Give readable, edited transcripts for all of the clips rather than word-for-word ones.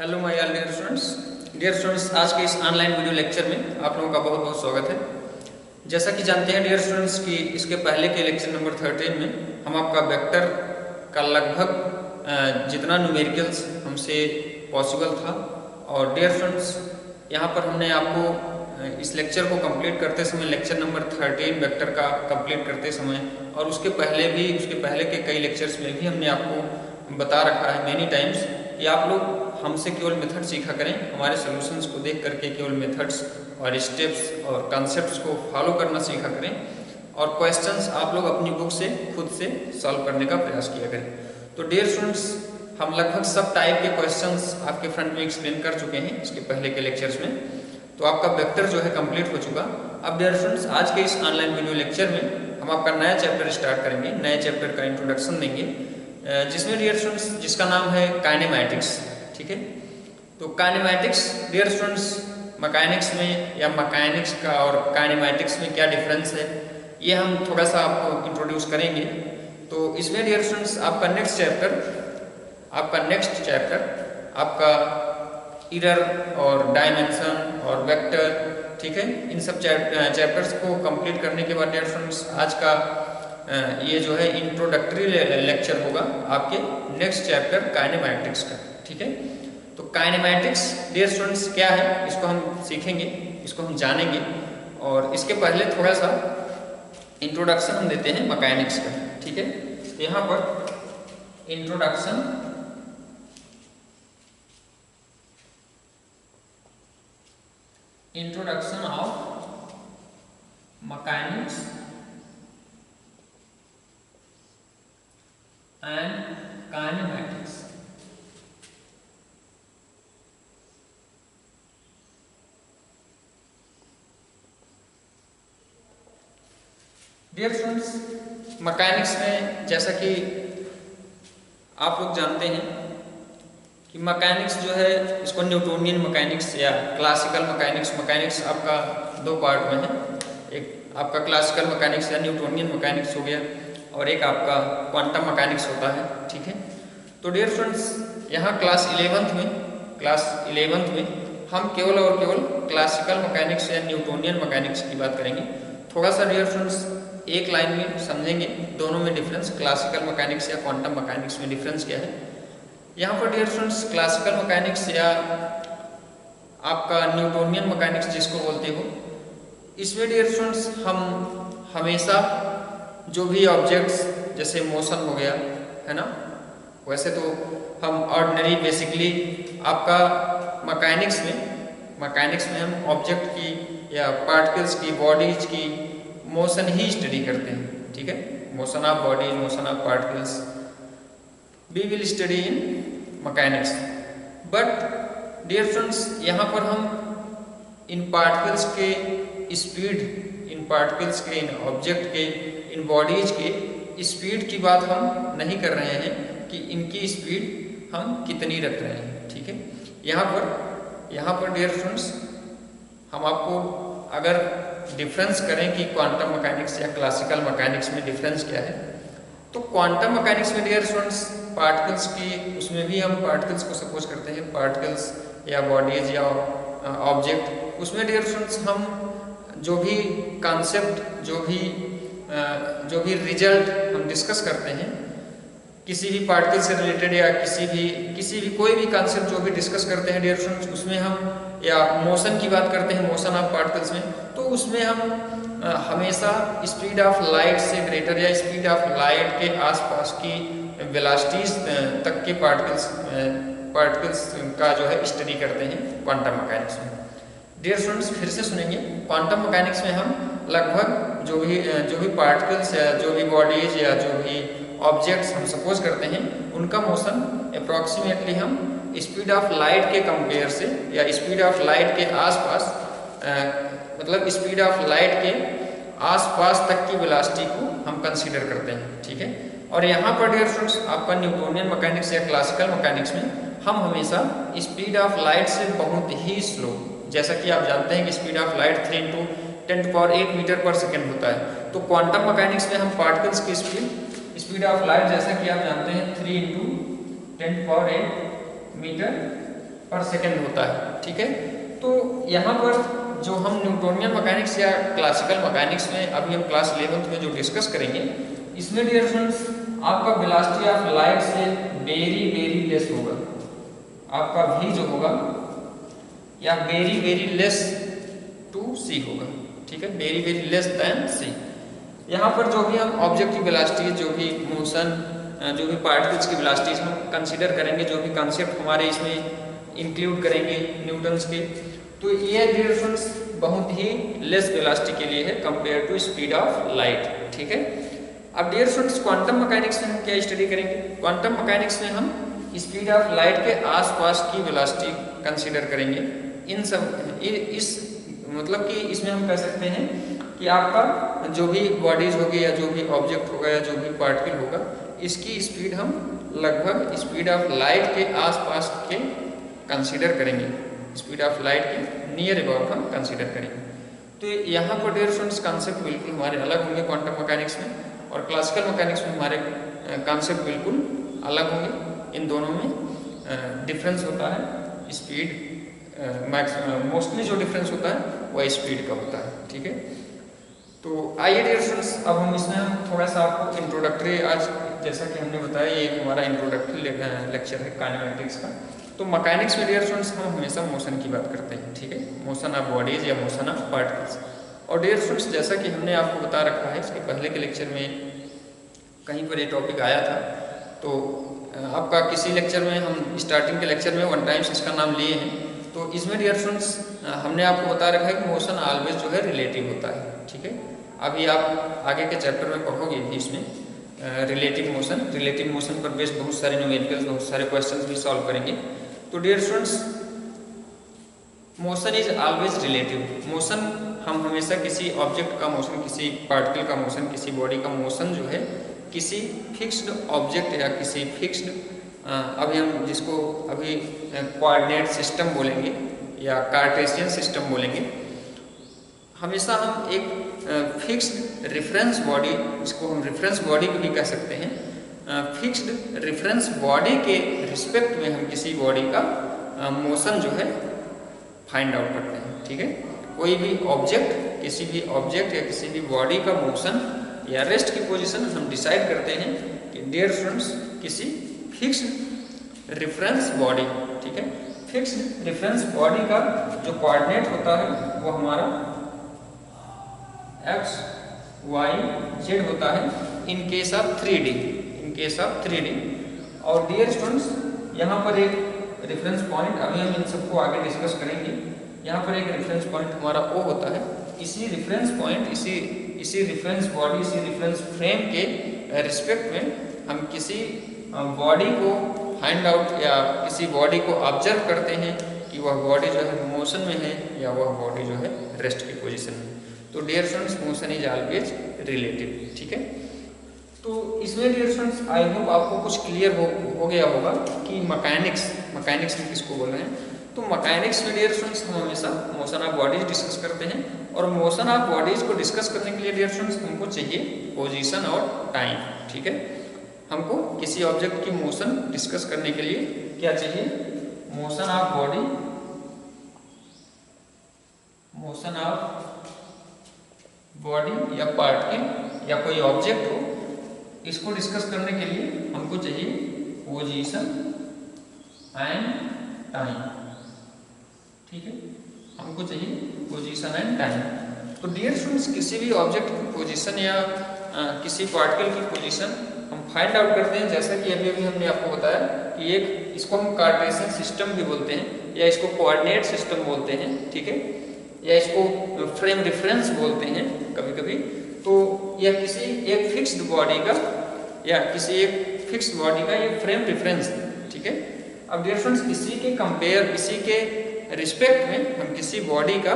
Hello my all dear students, आज के इस ऑनलाइन वीडियो लेक्चर में आप लोगों का बहुत बहुत स्वागत है। जैसा कि जानते हैं डियर स्टूडेंट्स कि इसके पहले के लेक्चर नंबर 13 में हम आपका वेक्टर का लगभग जितना न्यूमेरिकल्स हमसे पॉसिबल था, और डियर स्टूडेंट्स यहाँ पर हमने आपको इस लेक्चर को कंप्लीट करते समय, लेक्चर नंबर 13 वेक्टर का कंप्लीट करते समय और उसके पहले के कई लेक्चर्स में भी हमने आपको बता रखा है मेनी टाइम्स कि आप लोग हमसे केवल मेथड सीखा करें, हमारे सॉल्यूशंस को देख करके केवल मेथड्स और स्टेप्स और कॉन्सेप्ट्स को फॉलो करना सीखा करें, और क्वेश्चंस आप लोग अपनी बुक से खुद से सॉल्व करने का प्रयास किया करें। तो डियर स्टूडेंट्स, हम लगभग सब टाइप के क्वेश्चंस आपके फ्रंट में एक्सप्लेन कर चुके हैं इसके पहले के लेक्चर्स में, तो आपका वेक्टर जो है कंप्लीट हो चुका। अब डियर स्टूडेंट्स, आज के इस ऑनलाइन वीडियो लेक्चर में हम आपका नया चैप्टर स्टार्ट करेंगे, नए चैप्टर का इंट्रोडक्शन देंगे, जिसमें डियर स्टूडेंट्स जिसका नाम है काइनेमैटिक्स। ठीक है, तो काइनेमैटिक्स डियर स्टूडेंट्स, मैकेनिक्स में या मैकेनिक्स का और काइनेमैटिक्स में क्या डिफरेंस है, ये हम थोड़ा सा आपको इंट्रोड्यूस करेंगे। तो इसमें डियर स्टूडेंट्स आपका नेक्स्ट चैप्टर आपका इरर और डायमेंशन और वेक्टर, ठीक है, इन सब चैप्टर्स को कंप्लीट करने के बाद डियर स्टूडेंट्स आज का ये जो है इंट्रोडक्टरी लेक्चर होगा आपके नेक्स्ट चैप्टर काइनेमैटिक्स का। ठीक है, तो काइनेमैटिक्स डियर स्टूडेंट्स क्या है, इसको हम सीखेंगे, इसको हम जानेंगे, और इसके पहले थोड़ा सा इंट्रोडक्शन हम देते हैं मैकेनिक्स का। ठीक है, तो यहाँ पर introduction of mechanics and kinematics. Dear students, mechanics में जैसा कि आप लोग जानते हैं कि मैकेनिक्स जो है, इसको न्यूटोनियन मैकेनिक्स या क्लासिकल मैकेनिक्स आपका दो पार्ट में है। एक आपका क्लासिकल मैकेनिक्स या न्यूटोनियन मैकेनिक्स हो गया, और एक आपका क्वांटम मैकेनिक्स होता है। ठीक है, तो डियर स्टूडेंट्स यहाँ क्लास 11th में हम केवल और केवल क्लासिकल मैकेनिक्स या न्यूटोनियन मैकेनिक्स की बात करेंगे। थोड़ा सा डियर स्टूडेंट्स एक लाइन में समझेंगे दोनों में डिफरेंस, क्लासिकल मैकेनिक्स या क्वांटम मैकेनिक्स में डिफरेंस क्या है। यहाँ पर डियर स्टूडेंट्स क्लासिकल मैकेनिक्स या आपका न्यूटोनियन मैकेनिक्स जिसको बोलते हो, इसमें डियर स्टूडेंट्स हम हमेशा जो भी ऑब्जेक्ट्स जैसे मोशन हो गया है ना, वैसे तो हम ऑर्डिनरी बेसिकली आपका मैकेनिक्स में हम ऑब्जेक्ट की या पार्टिकल्स की, बॉडीज की मोशन ही स्टडी करते हैं। ठीक है, motion of bodies, motion of particles we will study in mechanics. But dear students यहाँ पर हम इन पार्टिकल्स के स्पीड, इन ऑब्जेक्ट के, इन बॉडीज के स्पीड की बात हम नहीं कर रहे हैं कि इनकी स्पीड हम कितनी रख रहे हैं। ठीक है, यहाँ पर डियर स्टूडेंट्स हम आपको अगर डिफरेंस करें कि क्वांटम मैकेनिक्स या क्लासिकल मैकेनिक्स में डिफरेंस क्या है, तो क्वांटम मैकेनिक्स में डियर स्टूडेंट्स पार्टिकल्स की, उसमें भी हम पार्टिकल्स को सपोज करते हैं, पार्टिकल्स या बॉडीज या ऑब्जेक्ट, उसमें डियर स्टूडेंट्स हम जो भी कॉन्सेप्ट, जो भी रिजल्ट हम डिस्कस करते हैं किसी भी पार्टिकल से रिलेटेड या किसी भी कोई भी कॉन्सेप्ट जो भी डिस्कस करते हैं डियर स्टूडेंट्स, उसमें हम या मोशन की बात करते हैं, मोशन ऑफ पार्टिकल्स में, तो उसमें हम हमेशा स्पीड ऑफ लाइट से ग्रेटर या स्पीड ऑफ लाइट के आसपास की वेलोसिटीज तक के पार्टिकल्स का जो है स्टडी करते हैं क्वांटम मैकेनिक्स में। डियर स्टूडेंट्स फिर से सुनेंगे, क्वांटम मैकेनिक्स में हम लगभग जो भी पार्टिकल्स या जो भी बॉडीज या जो भी ऑब्जेक्ट्स हम सपोज करते हैं, उनका मोशन अप्रॉक्सीमेटली हम स्पीड ऑफ लाइट के कंपेयर से या स्पीड ऑफ लाइट के आसपास, मतलब स्पीड ऑफ लाइट के आसपास तक की वेलोसिटी को हम कंसीडर करते हैं। ठीक है, और यहाँ पर डियर स्टूडेंट्स आपका न्यूटोनियन मैकेनिक्स या क्लासिकल मैकेनिक्स में हम हमेशा स्पीड ऑफ लाइट से बहुत ही स्लो, जैसा कि आप जानते हैं कि स्पीड ऑफ लाइट 3 × 10⁸ मीटर पर सेकेंड होता है, तो क्वांटम मैकेनिक्स में हम पार्टिकल्स की स्पीड ऑफ लाइट जैसा कि आप जानते हैं 3 × 10⁸ मीटर पर सेकेंड होता है। ठीक है, तो यहाँ पर जो हम न्यूटोनियन मैकेनिक्स या क्लासिकल मैकेनिक्स में अभी हम क्लास 11th में जो डिस्कस करेंगे, इसमें डियर स्टूडेंट्स आपका वेलोसिटी ऑफ लाइट से वेरी वेरी लेस होगा। आपका v जो होगा या very very less to c होगा। ठीक है, very very less than c। यहाँ पर जो भी हम ऑब्जेक्ट की वेलोसिटी, जो भी मोशन, जो भी पार्टिकल्स की वेलोसिटीज हम कंसीडर करेंगे, जो भी कॉन्सेप्ट हमारे इसमें इंक्लूड करेंगे न्यूटन्स के, तो ये डियर स्टूडेंट्स बहुत ही लेस वेलोसिटी के लिए है compare to speed of light. ठीक है, अब डियर स्टूडेंट्स क्वांटम मैकेनिक्स में हम क्या स्टडी करेंगे? क्वांटम मैकेनिक्स में हम स्पीड ऑफ लाइट के आसपास की वेलोसिटी कंसीडर करेंगे। इन सब इस मतलब कि इसमें हम कह सकते हैं कि आपका जो भी बॉडीज होगी या जो भी ऑब्जेक्ट होगा या जो भी पार्टिकल होगा, इसकी स्पीड हम लगभग स्पीड ऑफ लाइट के आसपास के कंसीडर करेंगे। स्पीड ऑफ लाइट के नियर अबाउट हम कंसीडर करेंगे। तो यहाँ पर डियर स्टूडेंट्स कॉन्सेप्ट बिल्कुल हमारे अलग होंगे क्वांटम मैकेनिक्स में, और क्लासिकल मैकेनिक्स में हमारे कॉन्सेप्ट बिल्कुल अलग होंगे। इन दोनों में डिफरेंस होता है स्पीड, मोस्टली जो डिफरेंस होता है वह स्पीड का होता है। ठीक है, तो आइए डियर स्टूडेंट्स अब हम इसमें हम थोड़ा सा आपको इंट्रोडक्टरी, आज जैसा कि हमने बताया ये हमारा इंट्रोडक्टरी लेक्चर है काइनेमेटिक्स का। तो मैकेनिक्स में डियर स्टूडेंट्स हम हमेशा मोशन की बात करते हैं। ठीक है, मोशन ऑफ बॉडीज या मोशन ऑफ पार्टिकल्स। और डियर स्टूडेंट्स जैसा कि हमने आपको बता रखा है, इसके पहले के लेक्चर में कहीं पर ये टॉपिक आया था, तो आपका किसी लेक्चर में हम स्टार्टिंग के लेक्चर में वन टाइम्स इसका नाम लिए हैं। तो इसमें डियर स्टूडेंट्स हमने आपको बता रखा है कि मोशन ऑलवेज जो है रिलेटिव होता है। ठीक है, अभी आप आगे के चैप्टर में पढ़ोगे भी इसमें रिलेटिव मोशन पर बेस्ड बहुत सारे न्यूमेरिकल्स, बहुत सारे क्वेश्चंस भी सॉल्व करेंगे। तो dear students motion is always relative. Motion हम हमेशा किसी ऑब्जेक्ट का मोशन, किसी पार्टिकल का मोशन, किसी बॉडी का मोशन जो है किसी फिक्स्ड ऑब्जेक्ट या किसी फिक्स्ड अभी हम जिसको अभी कोऑर्डिनेट सिस्टम बोलेंगे या कार्टेशियन सिस्टम बोलेंगे, हमेशा हम एक फिक्स्ड रेफरेंस बॉडी, इसको हम रेफरेंस बॉडी भी कह सकते हैं, फिक्स्ड रेफरेंस बॉडी के रिस्पेक्ट में हम किसी बॉडी का मोशन जो है फाइंड आउट करते हैं। ठीक है, कोई भी ऑब्जेक्ट, किसी भी ऑब्जेक्ट या किसी भी बॉडी का मोशन या रेस्ट की पोजीशन हम डिसाइड करते हैं कि डियर स्टूडेंट्स किसी फिक्स्ड रेफरेंस बॉडी, ठीक है, फिक्स्ड रेफरेंस बॉडी का जो कोऑर्डिनेट होता है वो हमारा x, y, z होता है in case of 3D, in case of 3D। और डियर स्टूडेंट्स यहाँ पर एक रेफरेंस पॉइंट, अभी हम इन सबको आगे डिस्कस करेंगे, यहाँ पर एक रेफरेंस पॉइंट हमारा O होता है। इसी रेफरेंस पॉइंट, इसी रेफरेंस बॉडी, इसी रेफरेंस फ्रेम के रिस्पेक्ट में हम किसी बॉडी को फाइंड आउट या किसी बॉडी को ऑब्जर्व करते हैं कि वह बॉडी जो है मोशन में है या वह बॉडी जो है रेस्ट की पोजीशन में। तो dear students motion is always relative. ठीक है, तो इसमें डियर स्टूडेंट्स आई होप आपको कुछ क्लियर हो गया होगा कि मैकेनिक्स में किसको बोल रहे हैं। तो मैकेनिक्स में डियर स्टूडेंट्स हम हमेशा मोशन ऑफ बॉडीज डिस्कस करते हैं, और मोशन ऑफ बॉडीज को डिस्कस करने के लिए डियर स्टूडेंट्स हमको चाहिए पोजीशन और टाइम। ठीक है, हमको किसी ऑब्जेक्ट की मोशन डिस्कस करने के लिए क्या चाहिए? Motion of body, motion of body या पार्टिकल या कोई ऑब्जेक्ट हो, इसको डिस्कस करने के लिए हमको चाहिए पोजीशन एंड टाइम। ठीक है, हमको चाहिए पोजीशन एंड टाइम। तो डियर स्टूडेंट्स किसी भी ऑब्जेक्ट की पोजीशन या किसी पार्टिकल की पोजीशन हम फाइंड आउट करते हैं, जैसा कि अभी हमने आपको बताया कि एक इसको हम कार्टेशियन सिस्टम भी बोलते हैं या इसको कोऑर्डिनेट सिस्टम बोलते हैं। ठीक है, या इसको फ्रेम रेफरेंस बोलते हैं कभी कभी। तो यह किसी एक फिक्स्ड बॉडी का या किसी एक फिक्स्ड बॉडी का ये फ्रेम रेफरेंस है। ठीक है, अब डियर फ्रेंड्स इसी के कंपेयर, इसी के रिस्पेक्ट में हम किसी बॉडी का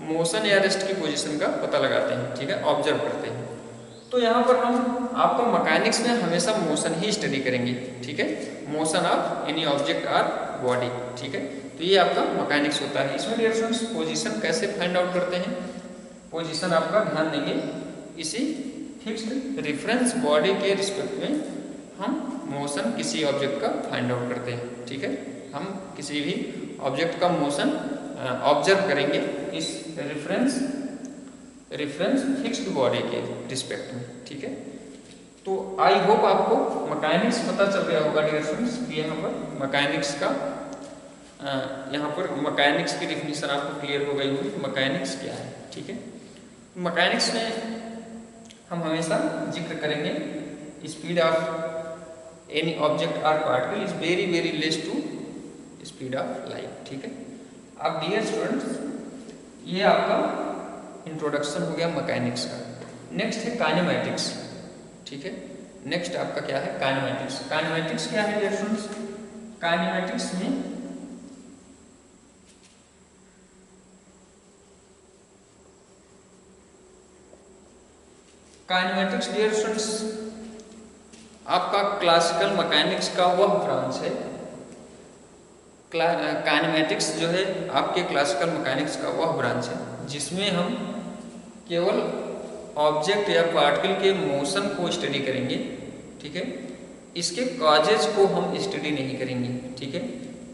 मोशन या रेस्ट की पोजीशन का पता लगाते हैं। ठीक है, ऑब्जर्व करते हैं। तो यहाँ पर हम आपका मैकेनिक्स में हमेशा मोशन ही स्टडी करेंगे। ठीक है, मोशन ऑफ एनी ऑब्जेक्ट और बॉडी। ठीक है, तो ये आपका मैकेनिक्स होता है। इसमें डियर स्टूडेंट्स पोजीशन कैसे फाइंड आउट करते हैं? पोजीशन आपका ध्यान देंगे, इसी फिक्स्ड रेफरेंस बॉडी के रिस्पेक्ट में हम मोशन किसी ऑब्जेक्ट का फाइंड आउट करते हैं। ठीक है, हम किसी भी ऑब्जेक्ट का मोशन ऑब्जर्व करेंगे इस रेफरेंस फिक्स्ड बॉडी के रिस्पेक्ट में। ठीक है, तो आई होप आपको मैकेनिक्स पता चल गया होगा डियर फ्रेंड्स कि यहाँ पर मैकेनिक्स का यहाँ पर मैकेनिक्स की डिफिनीशन आपको क्लियर हो गई होगी, मैकेनिक्स क्या है। ठीक है, मैकेनिक्स में हम हमेशा जिक्र करेंगे स्पीड ऑफ एनी ऑब्जेक्ट और particle is very very less to speed of light. ठीक है, अब डियर स्टूडेंट्स ये आपका इंट्रोडक्शन हो गया मैकेनिक्स का। नेक्स्ट है काइनेमैटिक्स। ठीक है, नेक्स्ट आपका क्या है, काइनेमैटिक्स। काइनेमैटिक्स क्या है डियर स्टूडेंट्स, काइनेमैटिक्स में काइनेमैटिक्स डियर स्टूडेंट्स आपका क्लासिकल मैकेनिक्स का वह ब्रांच है। काइनेमैटिक्स जो है आपके क्लासिकल मैकेनिक्स का वह ब्रांच है जिसमें हम केवल ऑब्जेक्ट या पार्टिकल के मोशन को स्टडी करेंगे। ठीक है, इसके कॉजेज को हम स्टडी नहीं करेंगे। ठीक है,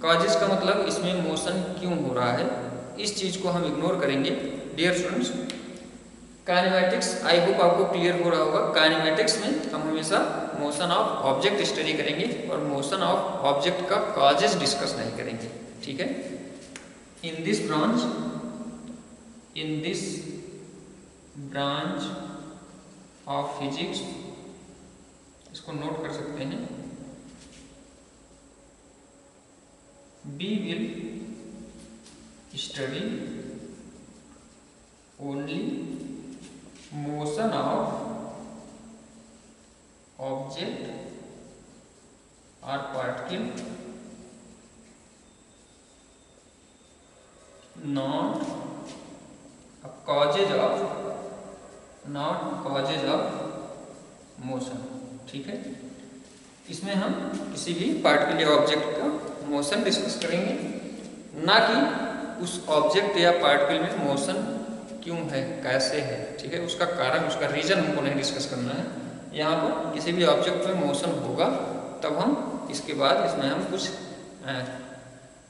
कॉजेज का मतलब इसमें मोशन क्यों हो रहा है, इस चीज को हम इग्नोर करेंगे। Dear students kinematics I hope आपको क्लियर हो रहा होगा। काइनेमैटिक्स में हम हमेशा मोशन ऑफ ऑब्जेक्ट स्टडी करेंगे और मोशन ऑफ ऑब्जेक्ट का कॉजेज डिस्कस नहीं करेंगे। ठीक है, in this branch of physics, इसको नोट कर सकते हैं, we will study only motion of object और particle, not causes of motion. ठीक है, इसमें हम किसी भी पार्टिकल या ऑब्जेक्ट का मोशन डिस्कस करेंगे, ना कि उस ऑब्जेक्ट या पार्टिकल में मोशन क्यों है, कैसे है। ठीक है, उसका कारण, उसका रीजन हमको नहीं डिस्कस करना है। यहाँ पर किसी भी ऑब्जेक्ट में मोशन होगा तब हम इसके बाद इसमें हम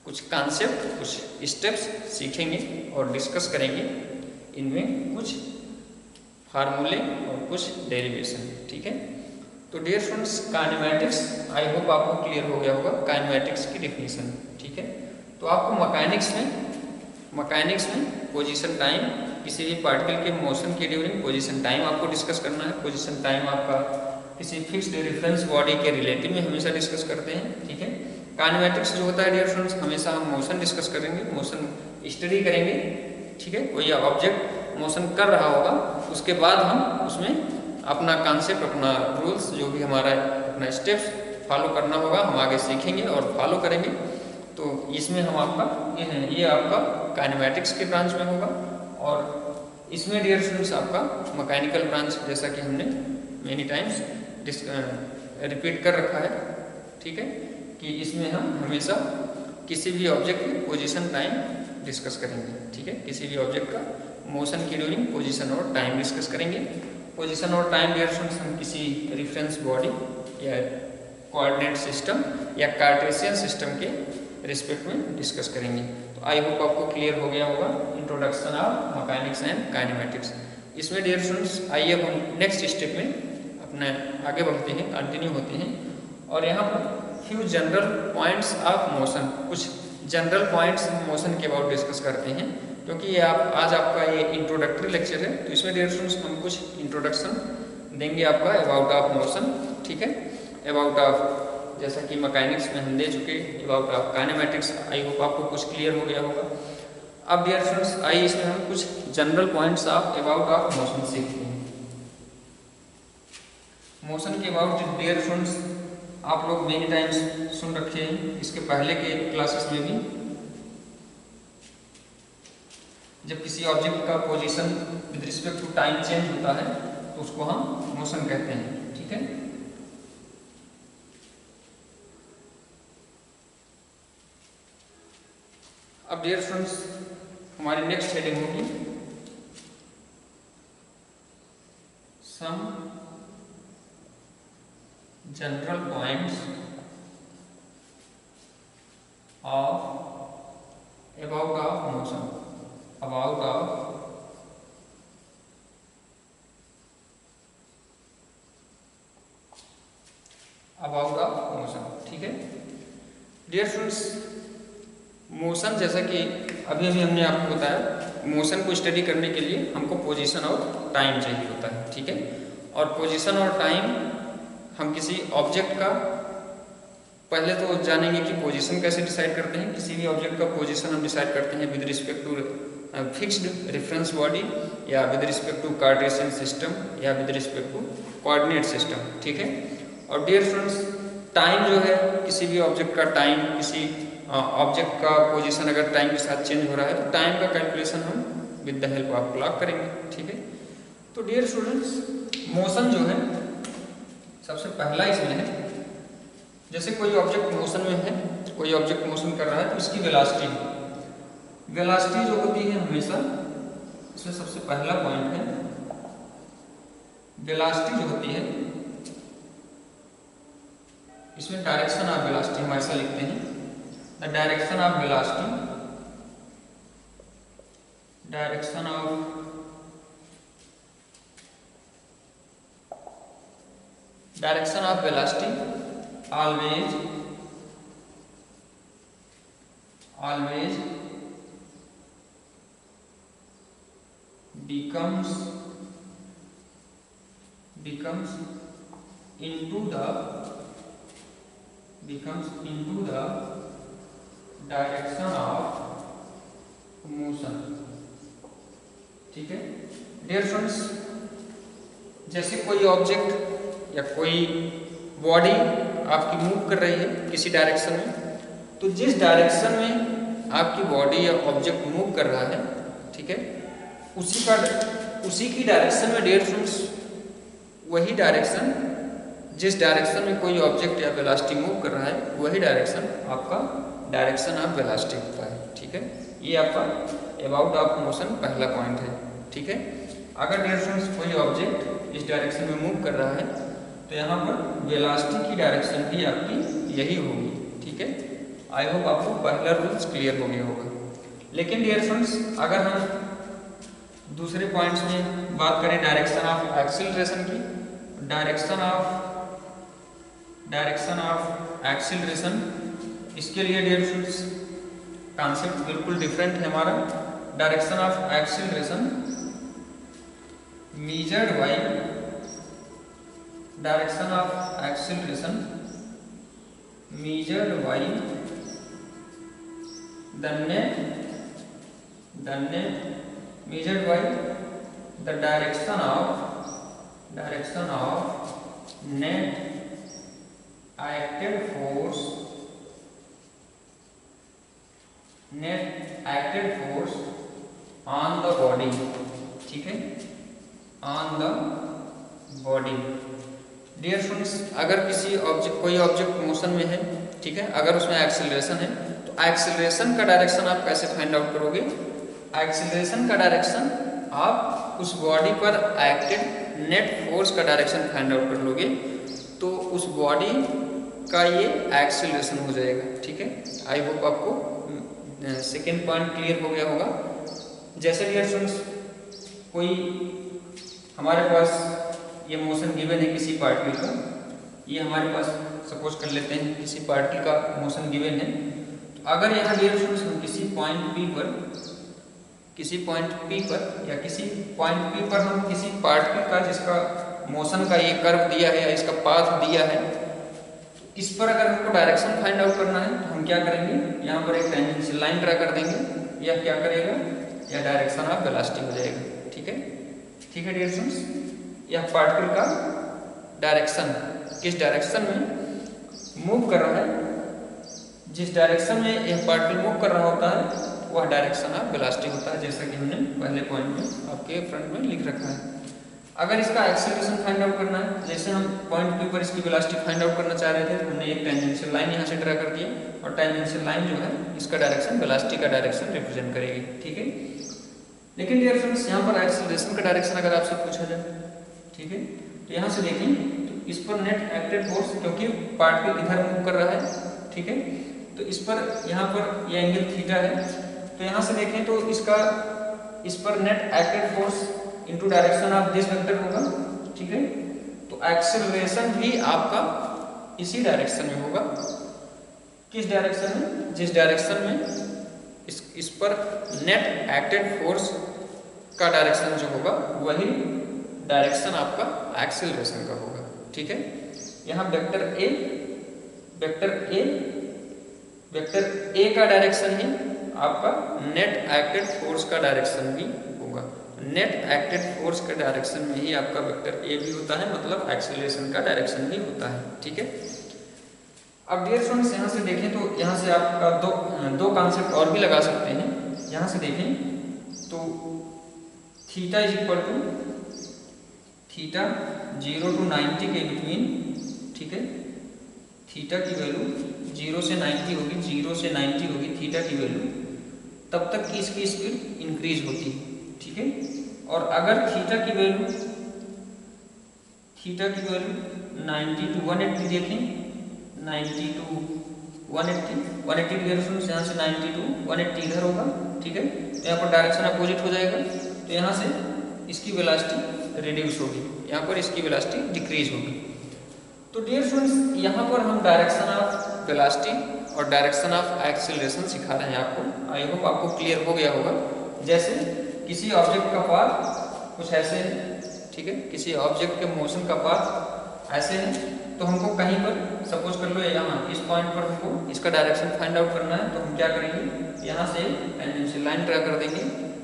कुछ कॉन्सेप्ट, कुछ स्टेप्स सीखेंगे और डिस्कस करेंगे, इनमें कुछ फार्मूले और कुछ डेरिवेशन। ठीक है, तो dear students kinematics I hope आपको क्लियर हो गया होगा, काइनेमैटिक्स की डिफिनीशन। ठीक है, तो आपको मैकेनिक्स में पोजीशन टाइम, किसी भी पार्टिकल के मोशन के ड्यूरिंग पोजीशन टाइम आपको डिस्कस करना है। पोजीशन टाइम आपका किसी फिक्स्ड रेफरेंस बॉडी के रिलेटिव में हमेशा डिस्कस करते हैं। ठीक है, काइनेमैटिक्स जो होता है डियर फ्रेंड्स हमेशा हम मोशन डिस्कस करेंगे, मोशन स्टडी करेंगे। ठीक है, कोई ऑब्जेक्ट मोशन कर रहा होगा उसके बाद हम उसमें अपना कॉन्सेप्ट, अपना रूल्स, जो भी हमारा अपना स्टेप्स फॉलो करना होगा हम आगे सीखेंगे और फॉलो करेंगे। तो इसमें हम आपका ये आपका काइनेमैटिक्स के ब्रांच में होगा। और इसमें डियर स्टूडेंट्स आपका मैकेनिकल ब्रांच, जैसा कि हमने मेनी टाइम्स रिपीट कर रखा है। ठीक है, कि इसमें हम हमेशा किसी भी ऑब्जेक्ट की पोजीशन टाइम डिस्कस करेंगे। ठीक है, किसी भी ऑब्जेक्ट का मोशन की ड्यूरिंग पोजीशन और टाइम डिस्कस करेंगे। पोजीशन और टाइम डियर स्टूडेंट्स हम किसी रेफरेंस बॉडी या कोऑर्डिनेट सिस्टम या कार्टेशियन सिस्टम के रिस्पेक्ट में डिस्कस करेंगे। तो आई होप आपको क्लियर हो गया होगा introduction of mechanics and kinematics. इसमें डियर स्टूडेंट्स आइए हम नेक्स्ट स्टेप में अपने आगे बढ़ते हैं, कंटिन्यू होते हैं। और यहाँ पर few general points of motion, कुछ जनरल पॉइंट्स मोशन के अबाउट डिस्कस करते हैं, क्योंकि ये आज आपका ये इंट्रोडक्टरी लेक्चर है। तो इसमें डियर स्टूडेंट्स हम कुछ इंट्रोडक्शन देंगे आपका अबाउट ऑफ मोशन। ठीक है, अबाउट ऑफ, जैसा कि मैकेनिक्स में हम दे चुके, about of kinematics I hope आपको कुछ क्लियर हो गया होगा। अब डियर स्टूडेंट्स आइए इसमें हम कुछ general points of about of motion सीखते हैं। मोशन के अबाउट डियर स्टूडेंट्स आप लोग मेनी टाइम्स सुन रखे हैं, इसके पहले के क्लासेस में भी। जब किसी ऑब्जेक्ट का position with respect to time change होता है तो उसको हम मोशन कहते हैं। ठीक है, अब डियर फ्रेंड्स हमारी नेक्स्ट हेडिंग होगी some general points of about of motion, about of motion. ठीक है डियर स्टूडेंट्स, मोशन जैसा कि अभी हमने आपको बताया, मोशन को स्टडी करने के लिए हमको पोजीशन और टाइम चाहिए होता है। ठीक है, और पोजीशन और टाइम हम किसी ऑब्जेक्ट का पहले तो जानेंगे कि पोजीशन कैसे डिसाइड करते हैं। किसी भी ऑब्जेक्ट का पोजीशन हम डिसाइड करते हैं with respect to fixed reference body, या with respect to Cartesian system, या with respect to coordinate system. ठीक है, और डियर स्टूडेंट्स, टाइम जो है किसी भी ऑब्जेक्ट का टाइम, किसी ऑब्जेक्ट का पोजीशन अगर टाइम के साथ चेंज हो रहा है तो टाइम का कैलकुलेशन हम with the help of clock करेंगे। ठीक है, तो डियर स्टूडेंट्स, मोशन जो है सबसे पहला इसमें है, जैसे कोई ऑब्जेक्ट मोशन में है, कोई ऑब्जेक्ट मोशन कर रहा है तो इसकी वेलोसिटी जो होती है हमेशा, इसमें सबसे पहला पॉइंट है वेलोसिटी जो होती है, इसमें डायरेक्शन ऑफ वेलोसिटी हम ऐसा लिखते हैं, the direction of velocity, direction of velocity always becomes into the direction of motion। ठीक है डियर स्टूडेंट्स, जैसे कोई ऑब्जेक्ट या कोई बॉडी आपकी मूव कर रही है किसी डायरेक्शन में, तो जिस डायरेक्शन में आपकी बॉडी या ऑब्जेक्ट मूव कर रहा है, ठीक है, उसी की डायरेक्शन में डियर स्टूडेंट्स, वही डायरेक्शन, जिस डायरेक्शन में कोई ऑब्जेक्ट या वेलोसिटी मूव कर रहा है, वही डायरेक्शन आपका डायरेक्शन ऑफ वेलोसिटी होता है। ठीक है, ये आपका अबाउट ऑफ मोशन पहला पॉइंट है। ठीक है, अगर डियर स्टूडेंट्स कोई ऑब्जेक्ट इस डायरेक्शन में मूव कर रहा है तो यहाँ पर वेलोसिटी की डायरेक्शन भी आपकी यही होगी। ठीक है, आई होप आपको पहला रूल्स क्लियर हो गया होगा। लेकिन डियर फ्रेंड्स, अगर हम दूसरे पॉइंट्स में बात करें डायरेक्शन ऑफ एक्सीलरेशन की, डायरेक्शन ऑफ एक्सीलरेशन, इसके लिए डियर फ्रेंड्स कॉन्सेप्ट बिल्कुल डिफरेंट है हमारा। Direction of acceleration measured by direction of acceleration measured by the net measured by the direction of net acted force on the body। ठीक है, on the body। Dear students, अगर कोई object motion में है, ठीक है, अगर उसमें एक्सीलरेशन है तो एक्सीलरेशन का डायरेक्शन आप कैसे फाइंड आउट करोगे? एक्सीलरेशन का डायरेक्शन आप उस बॉडी पर एक्टेड नेट फोर्स का डायरेक्शन फाइंड आउट कर लोगे तो उस बॉडी का ये एक्सीलरेशन हो जाएगा। ठीक है, आई होप आपको सेकेंड पॉइंट क्लियर हो गया होगा। जैसे डियर स्टूडेंट्स, कोई हमारे पास ये मोशन गिवन है किसी पार्टिकल का, ये हमारे पास सपोज कर लेते हैं किसी पार्टिकल का मोशन गिवन है, तो अगर यहाँ डियर स्टूडेंट्स हम किसी पॉइंट P पर या किसी पॉइंट P पर हम किसी पार्टिकल का जिसका मोशन का ये कर्व दिया है या इसका पाथ दिया है, तो इस पर अगर हमको डायरेक्शन फाइंड आउट करना है तो हम क्या करेंगे, यहाँ पर एक टेंजेंशियल लाइन ड्रा कर देंगे, या क्या करेगा, या डायरेक्शन ऑफ वेलोसिटी हो जाएगा। ठीक है डियर स्टूडेंट्स, यह पार्टिकल का डायरेक्शन किस डायरेक्शन में मूव कर रहा है, जिस डायरेक्शन में यह पार्टिकल मूव कर रहा होता है वह डायरेक्शन ऑफ वेलोसिटी होता है, जैसा कि हमने पहले पॉइंट में आपके फ्रंट में लिख रखा है। अगर इसका एक्सीलरेशन फाइंड आउट करना है, जैसे हम पॉइंट P पर इसकी वेलोसिटी फाइंड आउट करना चाह रहे थे, तो हमने एक टेंजेंशियल लाइन यहाँ से ड्रा कर दिया और टेंजेंशियल लाइन जो है इसका डायरेक्शन वेलोसिटी का डायरेक्शन रिप्रेजेंट करेगी। ठीक है, लेकिन डियर फ्रेंड्स, यहाँ पर एक्सीलरेशन का डायरेक्शन अगर आपसे पूछा जाए, ठीक है, तो यहाँ से देखें तो इस पर नेट एक्टेड फोर्स, क्योंकि पार्टिकल इधर मूव कर रहा है, ठीक है, तो इस पर यहाँ पर ये एंगल थीटा है, तो यहाँ से देखें तो इसका इस पर net acted force into direction of this vector होगा, ठीक है। तो एक्सेलरेशन भी आपका इसी डायरेक्शन में होगा। किस डायरेक्शन में? जिस डायरेक्शन में इस पर नेट एक्टेड फोर्स का डायरेक्शन जो होगा वही डायरेक्शन आपका एक्सेलरेशन का होगा, ठीक है। यहाँ वेक्टर ए का डायरेक्शन ही आपका नेट एक्टेड फोर्स का डायरेक्शन भी होगा। नेट एक्टेड फोर्स के डायरेक्शन में ही आपका वेक्टर ए भी होता है, मतलब एक्सेलरेशन का डायरेक्शन भी होता है, ठीक है। अब डियर स्टूडेंट्स यहाँ से देखें तो यहाँ से आप दो कॉन्सेप्ट और भी लगा सकते हैं। यहाँ से देखें तो theta is equal to theta 0 to 90 के बिटवीन, ठीक है। थीटा की वैल्यू 0 से 90 होगी, 0 से 90 होगी थीटा की वैल्यू, तब तक की इसकी स्पीड इंक्रीज होती है, ठीक है। और अगर थीटा की वैल्यू 90 to 180 देखें, 90 to 180 डिग्री यहाँ से 90 to 180 इधर होगा, ठीक है। तो यहाँ पर डायरेक्शन अपोजिट हो जाएगा, तो यहाँ से इसकी वेलोसिटी रिड्यूस होगी, यहाँ पर इसकी वेलोसिटी डिक्रीज होगी। तो डियर स्टूडेंट्स यहाँ पर हम डायरेक्शन ऑफ वेलोसिटी और डायरेक्शन ऑफ एक्सेलरेशन सिखा रहे हैं आपको। आई होप आपको क्लियर हो गया होगा। जैसे किसी ऑब्जेक्ट का पाथ कुछ ऐसे है, ठीक है, किसी ऑब्जेक्ट के मोशन का पाथ ऐसे है, तो हमको कहीं पर सपोज कर लो यहाँ इस पॉइंट पर हमको इसका डायरेक्शन फाइंड आउट करना है, तो हम क्या करेंगे, यहाँ से टेंजेंशियल लाइन ड्रा कर देंगे,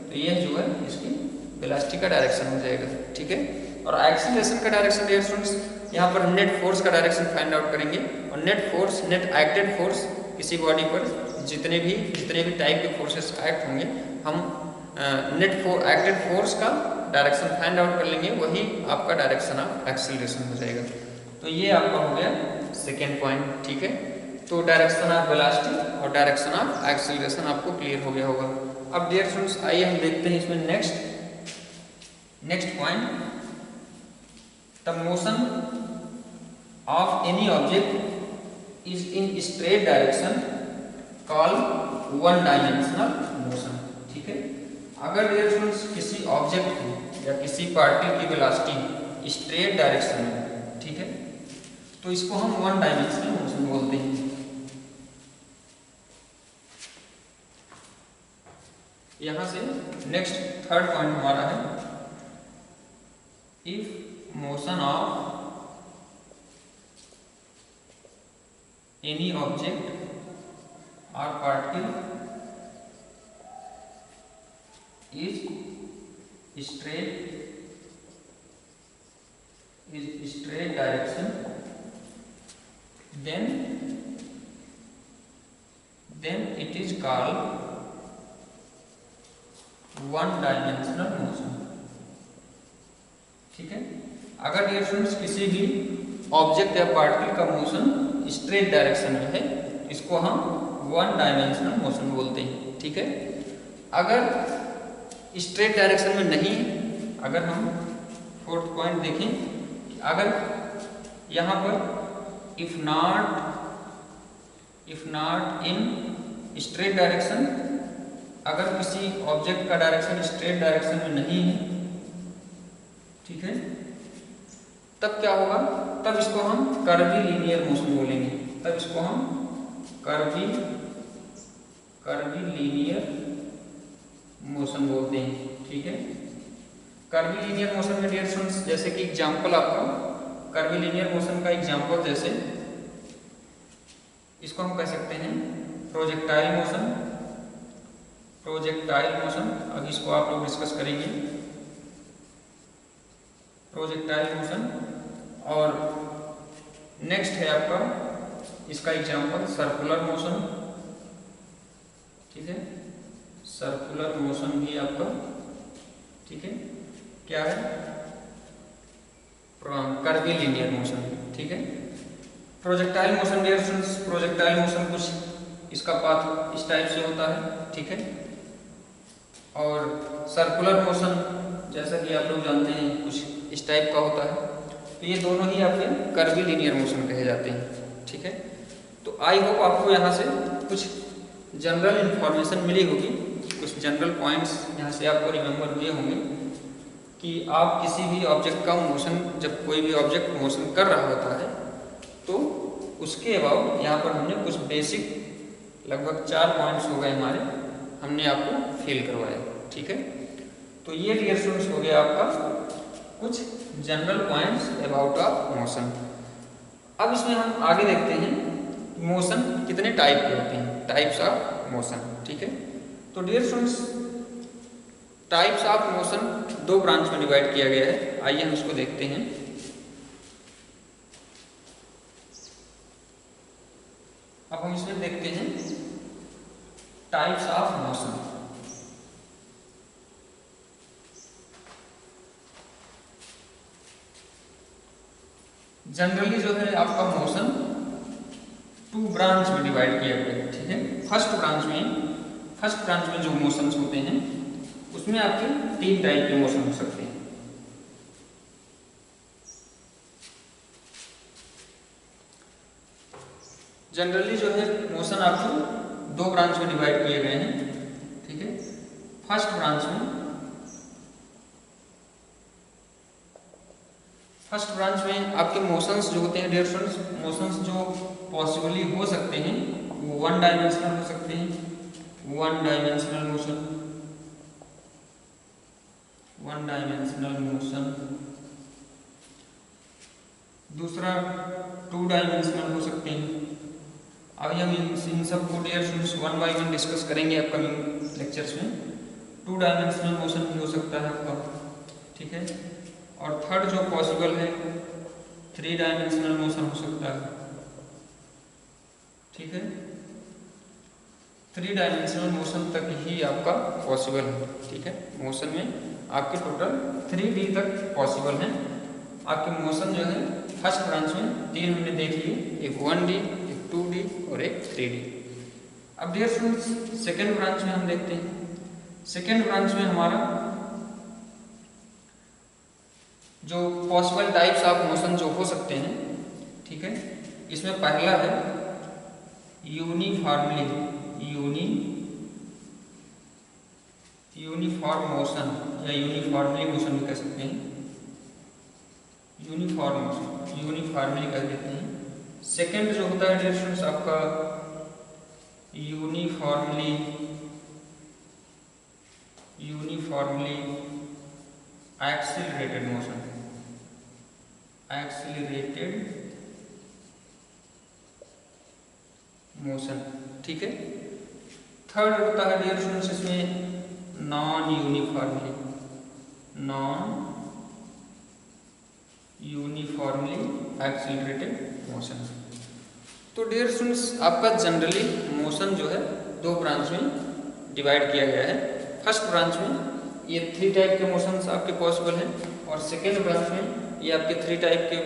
तो यह जो है इसकी वेलोसिटी का डायरेक्शन हो जाएगा, ठीक है। और एक्सेलरेशन का डायरेक्शन डियर स्टूडेंट्स यहाँ पर नेट फोर्स का डायरेक्शन फाइंड आउट करेंगे, और नेट एक्टेड फोर्स किसी बॉडी पर जितने भी टाइप के फोर्सेस एक्ट होंगे, हम एक्टेड फोर्स का डायरेक्शन फाइंड आउट कर लेंगे, वही आपका डायरेक्शन ऑफ एक्सेलरेशन हो जाएगा। तो ये आपका हो गया सेकेंड पॉइंट, ठीक है। तो डायरेक्शन ऑफ वेलोसिटी और डायरेक्शन ऑफ एक्सेलरेशन आपको क्लियर हो गया होगा। अब डियर स्टूडेंट्स आइए हम देखते हैं इसमें next point, the motion of any object is in straight direction called one dimensional motion, ठीक है। अगर डियर स्टूडेंट्स किसी ऑब्जेक्ट की या किसी पार्टिकल की वेलोसिटी स्ट्रेट डायरेक्शन में, ठीक है, तो इसको हम वन डायमेंशनल मोशन बोलते हैं। यहां से नेक्स्ट थर्ड पॉइंट हमारा है, if motion of any object और particle is straight direction, then it is called one dimensional motion, ठीक है। अगर डियर स्टूडेंट्स किसी भी ऑब्जेक्ट या पार्टिकल का मोशन स्ट्रेट डायरेक्शन में है, इसको हम वन डायमेंशनल मोशन बोलते हैं, ठीक है। अगर स्ट्रेट डायरेक्शन में नहीं है, अगर हम फोर्थ पॉइंट देखें, अगर यहाँ पर if not in straight direction, अगर किसी ऑब्जेक्ट का डायरेक्शन स्ट्रेट डायरेक्शन में नहीं है, ठीक है, तब क्या होगा, तब इसको हम कर्वी लीनियर मोशन बोलेंगे, तब इसको हम कर्वी लीनियर मोशन बोलते हैं, ठीक है। कर्वी लीनियर मोशन में डियर स्टूडेंट्स जैसे कि एग्जांपल आपका कर्वी लीनियर मोशन का एग्जांपल, जैसे इसको हम कह सकते हैं प्रोजेक्टाइल मोशन। अब इसको आप लोग डिस्कस करेंगे, प्रोजेक्टाइल मोशन। और नेक्स्ट है आपका इसका एग्जांपल सर्कुलर मोशन, ठीक है, सर्कुलर मोशन भी आपका, ठीक है, क्या है, कर्वी लीनियर मोशन, ठीक है। Projectile motion dear students, projectile motion कुछ इसका पाथ इस टाइप से होता है, ठीक है। और सर्कुलर मोशन जैसा कि आप लोग जानते हैं कुछ इस टाइप का होता है। तो ये दोनों ही आपके कर्वी लीनियर मोशन कहे जाते हैं। ठीक है, तो आई होप आपको यहाँ से कुछ जनरल इंफॉर्मेशन मिली होगी, कुछ जनरल पॉइंट्स यहाँ से आपको रिमेंबर हुए होंगे कि आप किसी भी ऑब्जेक्ट का मोशन, जब कोई भी ऑब्जेक्ट मोशन कर रहा होता है तो उसके अबाउट यहाँ पर हमने कुछ बेसिक लगभग 4 पॉइंट्स हो गए हमारे, हमने आपको फील करवाया। ठीक है, तो ये डियर स्टूडेंट्स हो गया आपका कुछ general points about of motion. अब इसमें हम आगे देखते हैं मोशन कितने टाइप के होते हैं, टाइप्स ऑफ मोशन। ठीक है, तो dear students types of motion 2 branch में डिवाइड किया गया है। आइए हम इसको देखते हैं। अब हम इसमें देखते हैं टाइप्स ऑफ मोशन। जनरली जो है आपका मोशन 2 ब्रांच में डिवाइड किया गया है। ठीक है, फर्स्ट ब्रांच में जो मोशंस होते हैं उसमें आपके 3 टाइप के मोशन हो सकते हैं। जनरली जो है मोशन आपको 2 ब्रांच में डिवाइड किए गए हैं। ठीक है, फर्स्ट ब्रांच में आपके मोशंस जो होते हैं डियर स्टूडेंट्स, मोशंस जो पॉसिबली हो सकते हैं वो 1 डायमेंशनल हो सकते हैं, 1 डायमेंशनल मोशन। दूसरा 2 डायमेंशनल हो सकते हैं। अभी हम इन सब को डियर स्टूडेंट्स 1 बाय 1 डिस्कस करेंगे अपकमिंग लेक्चर्स में। 2 डायमेंशनल मोशन भी हो सकता है आपका। ठीक है, और थर्ड जो पॉसिबल है 3 डायमेंशनल मोशन हो सकता है। ठीक है, 3 डायमेंशनल मोशन तक ही आपका पॉसिबल है। ठीक है, मोशन में आपके टोटल 3D तक पॉसिबल है। आपके मोशन जो है फर्स्ट ब्रांच में 3 हमने देख लिए, एक 1D, एक 2D और एक 3D। अब डियर स्टूडेंट्स सेकेंड ब्रांच में हम देखते हैं। सेकेंड ब्रांच में हमारा जो पॉसिबल टाइप्स ऑफ मोशन जो हो सकते हैं, ठीक है, इसमें पहला है यूनिफॉर्म मोशन या यूनिफॉर्मली मोशन भी कह सकते हैं। यूनिफॉर्मली कह देते हैं। सेकेंड जो होता है डियर स्टूडेंट्स आपका यूनिफॉर्मली एक्सीलरेटेड मोशन। ठीक है, थर्ड होता है डियर स्टूडेंट्स इसमें नॉन यूनिफॉर्मली एक्सीलरेटेड मोशन। तो डियर स्टूडेंट्स आपका जनरली मोशन जो है 2 ब्रांच में डिवाइड किया गया है। फर्स्ट ब्रांच में ये 3 टाइप के मोशंस आपके पॉसिबल हैं और सेकेंड ब्रांच में ये आपके 3 टाइप के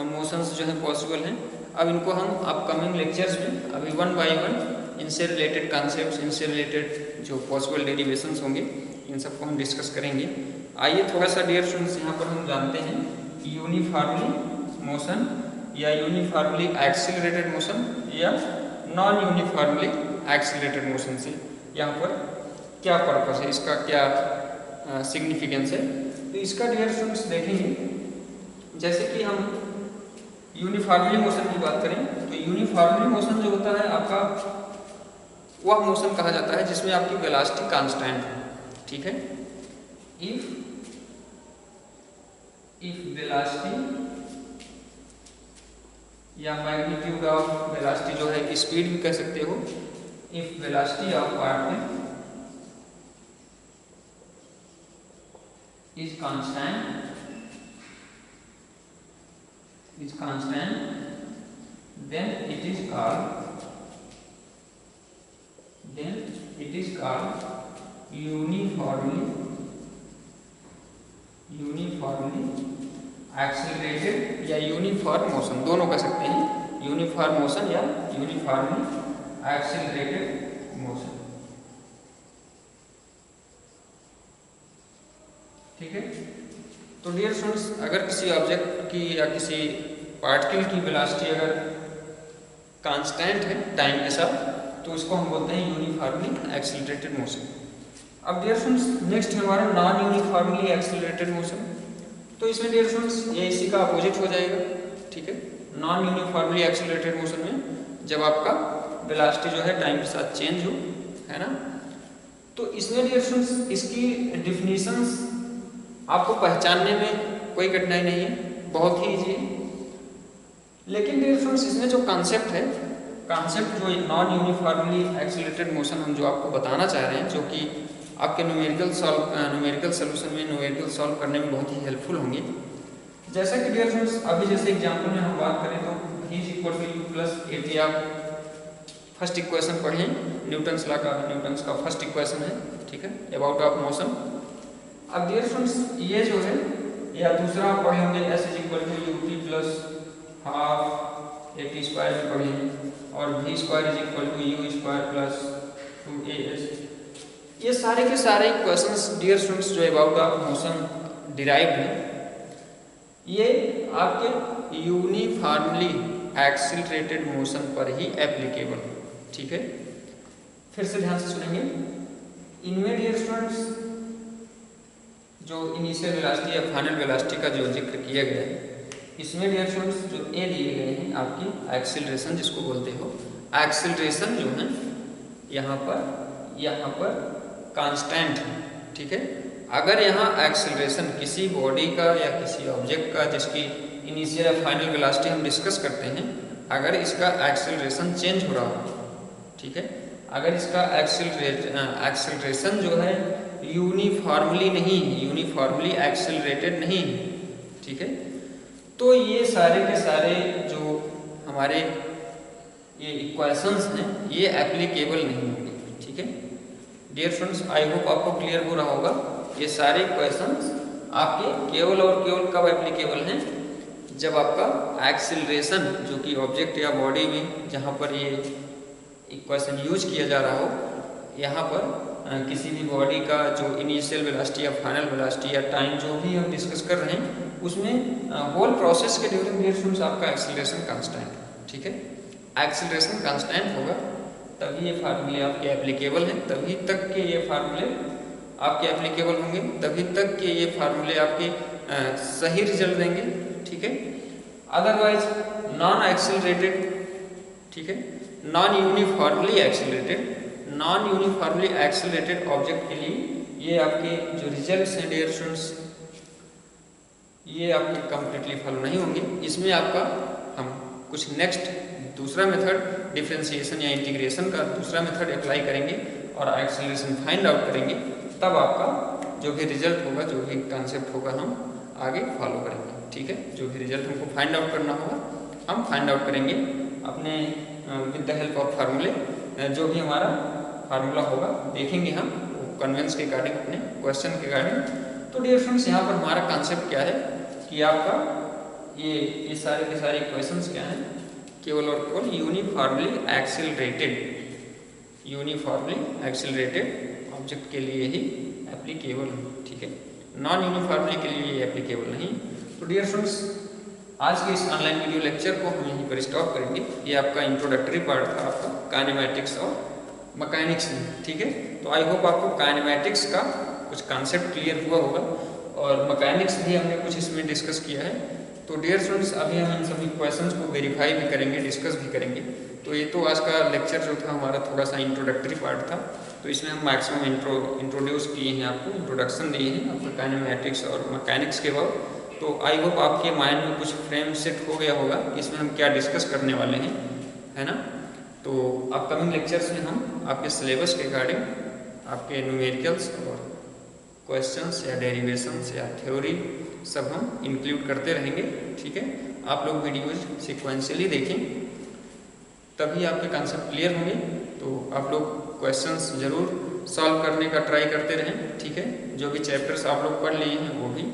मोशंस जो है पॉसिबल हैं। अब इनको हम अपकमिंग लेक्चर्स में अभी 1 बाय 1 इनसे रिलेटेड कॉन्सेप्ट्स, इनसे रिलेटेड जो पॉसिबल डेरिवेशंस होंगे इन सबको हम डिस्कस करेंगे। आइए थोड़ा सा डियर स्टूडेंट्स यहाँ पर हम जानते हैं कि यूनिफॉर्मली मोशन या यूनिफॉर्मली एक्सीलरेटेड मोशन या नॉन यूनिफॉर्मली एक्सीलरेटेड मोशन से यहाँ पर क्या पर्पस है, इसका क्या सिग्निफिकेंस है। तो इसका डियर स्टूडेंट्स देखेंगे, जैसे कि हम यूनिफॉर्मली मोशन की बात करें तो यूनिफॉर्मली मोशन जो होता है आपका वह मोशन कहा जाता है जिसमें आपकी वेलोसिटी कांस्टेंट है। ठीक है, इफ वेलोसिटी या मैग्नीट्यूड ऑफ वेलोसिटी जो है स्पीड भी कह सकते हो, if velocity of particle is constant, then it is called uniformly accelerated या यूनिफॉर्म मोशन, दोनों कह सकते हैं, यूनिफॉर्म मोशन या यूनिफॉर्मली एक्सेलरेटेड मोशन। ठीक है, तो डियर स्टूडेंट्स, अगर किसी ऑब्जेक्ट की या किसी पार्टिकल की वेलोसिटी अगर कांस्टेंट है टाइम के साथ, तो इसको हम बोलते हैं यूनिफॉर्मली एक्सीलरेटेड मोशन। अब डियर स्टूडेंट्स, नेक्स्ट है हमारा नॉन यूनिफॉर्मली एक्सीलरेटेड मोशन। तो इसमें डियर स्टूडेंट्स ये इसी का अपोजिट हो जाएगा, ठीक है। नॉन यूनिफॉर्मली एक्सीलरेटेड मोशन में जब आपका वेलोसिटी जो है टाइम के साथ चेंज हो, है ना। तो इसमें डियर स्टूडेंट्स इसकी डिफिनीशंस आपको पहचानने में कोई कठिनाई नहीं है, बहुत ही ईजी है। लेकिन डियर स्टूडेंट्स इसमें जो कॉन्सेप्ट है, कॉन्सेप्ट जो नॉन यूनिफॉर्मली एक्सीलरेटेड मोशन हम जो आपको बताना चाह रहे हैं, जो कि आपके न्यूमेरिकल सोल्यूशन में न्यूमेरिकल सॉल्व करने में बहुत ही हेल्पफुल होंगे। जैसा कि डियर स्टूडेंट्स अभी जैसे एग्जांपल में हम बात करें तो v = u + at आप फर्स्ट इक्वेशन पढ़ें, न्यूटन्स लॉ का, न्यूटन्स का फर्स्ट इक्वेशन है, ठीक है, अबाउट ऑफ मोशन। अब डियर स्टूडेंट्स ये जो है, या दूसरा आप पढ़े होंगे s = ut + हाफ at² में पढ़े, और v² = u² + 2as। ये सारे के सारे इक्वेशंस डियर स्टूडेंट्स जो अबाउट ऑफ मोशन डिराइव्ड है, ये आपके यूनिफॉर्मली एक्सीलरेटेड मोशन पर ही एप्लीकेबल है, ठीक है। फिर से ध्यान से सुनेंगे। इनमें डियर स्टूडेंट्स जो इनिशियल वेलोसिटी या फाइनल वेलोसिटी का जो जिक्र किया गया है, इसमें डियर स्टूडेंट्स जो ए दिए गए हैं आपकी एक्सीलरेशन जिसको बोलते हो, एक्सीलरेशन जो है यहाँ पर कांस्टेंट है, ठीक है। अगर यहाँ एक्सीलरेशन किसी बॉडी का या किसी ऑब्जेक्ट का जिसकी इनिशियल या फाइनल वेलोसिटी हम डिस्कस करते हैं, अगर इसका एक्सीलरेशन चेंज हो रहा हो, ठीक है, अगर इसका एक्सीलरेशन जो है यूनिफॉर्मली नहीं, यूनिफॉर्मली एक्सीलरेटेड नहीं है, ठीक है, तो ये सारे के सारे जो हमारे ये इक्वेशंस हैं ये एप्लीकेबल नहीं होंगे, ठीक है। डियर स्टूडेंट्स, आई होप आपको क्लियर हो रहा होगा। ये सारे इक्वेशंस आपके केवल और केवल कब एप्लीकेबल हैं, जब आपका एक्सीलरेशन जो कि ऑब्जेक्ट या बॉडी में जहाँ पर ये इक्वेशन यूज किया जा रहा हो, यहाँ पर किसी भी बॉडी का जो इनिशियल वेलोसिटी या फाइनल वेलोसिटी या टाइम जो भी हम डिस्कस कर रहे हैं, उसमें होल प्रोसेस के ड्यूरिंग डियर स्टूडेंट्स आपका एक्सीलरेशन कांस्टेंट है, ठीक है। एक्सीलरेशन कांस्टेंट होगा तभी ये फार्मूले आपके एप्लीकेबल हैं, तभी तक के ये फार्मूले आपके एप्लीकेबल होंगे, तभी तक के ये फार्मूले आपके सही रिजल्ट देंगे, ठीक है। अदरवाइज नॉन एक्सीलरेटेड, ठीक है, नॉन यूनिफॉर्मली एक्सीलरेटेड ऑब्जेक्ट के लिए ये आपके जो रिजल्ट्स हैं डियर स्टूडेंट्स, ये आपके कम्प्लीटली फॉलो नहीं होंगे। इसमें आपका हम कुछ नेक्स्ट दूसरा मेथड डिफरेंशिएशन या इंटीग्रेशन का दूसरा मेथड अप्लाई करेंगे और एक्सीलरेशन फाइंड आउट करेंगे, तब आपका जो भी रिजल्ट होगा, जो भी कॉन्सेप्ट होगा, हम आगे फॉलो करेंगे, ठीक है। जो भी रिजल्ट हमको फाइंड आउट करना होगा हम फाइंड आउट करेंगे अपने विद द हेल्प ऑफ फार्मूले। जो भी हमारा फार्मूला होगा देखेंगे हम कन्वेंस के अकॉर्डिंग, अपने क्वेश्चन के अकॉर्डिंग। तो डियर स्टूडेंट्स, यहाँ पर हमारा कॉन्सेप्ट क्या है कि आपका ये सारे के सारे इक्वेशंस क्या हैं, केवल और केवल यूनिफॉर्मली एक्सीलरेटेड ऑब्जेक्ट के लिए ही एप्लीकेबल है, ठीक है। नॉन यूनिफॉर्मली के लिए ये एप्लीकेबल नहीं। तो डियर स्टूडेंट्स, आज के इस ऑनलाइन वीडियो लेक्चर को हम यहीं पर स्टॉप करेंगे। ये आपका इंट्रोडक्टरी पार्ट था आपका काइनेमैटिक्स और मैकेनिक्स में, ठीक है। तो आई होप आपको काइनेमैटिक्स का कुछ कॉन्सेप्ट क्लियर हुआ होगा और मैकेनिक्स भी हमने कुछ इसमें डिस्कस किया है। तो डियर स्टूडेंट्स, अभी हम इन सभी क्वेश्चंस को वेरीफाई भी करेंगे, डिस्कस भी करेंगे। तो ये तो आज का लेक्चर जो था हमारा थोड़ा सा इंट्रोडक्टरी पार्ट था, तो इसमें हम मैक्सिमम इंट्रोड्यूस किए हैं, आपको इंट्रोडक्शन दिए हैं आपको काइनेमैटिक्स और मैकेनिक्स के बाद। तो आई होप आपके माइंड में कुछ फ्रेम सेट हो गया होगा इसमें हम क्या डिस्कस करने वाले हैं, है ना। तो अपकमिंग लेक्चर्स में हम आपके सिलेबस के अकॉर्डिंग आपके न्यूमेरिकल्स और क्वेश्चंस या डेरिवेशंस या थ्योरी सब हम इंक्लूड करते रहेंगे, ठीक है। आप लोग वीडियोज सिक्वेंशियली देखें, तभी आपके कॉन्सेप्ट क्लियर होंगे। तो आप लोग क्वेश्चंस ज़रूर सॉल्व करने का ट्राई करते रहें, ठीक है। जो भी चैप्टर्स आप लोग पढ़ लिए हैं वो भी,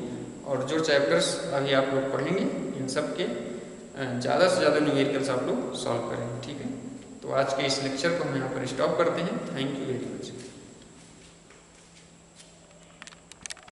और जो चैप्टर्स अभी आप लोग पढ़ेंगे इन सब के ज़्यादा से ज़्यादा न्यूमेरिकल्स आप लोग सॉल्व करें, ठीक है। तो आज के इस लेक्चर को हम यहाँ पर स्टॉप करते हैं। Thank you very much.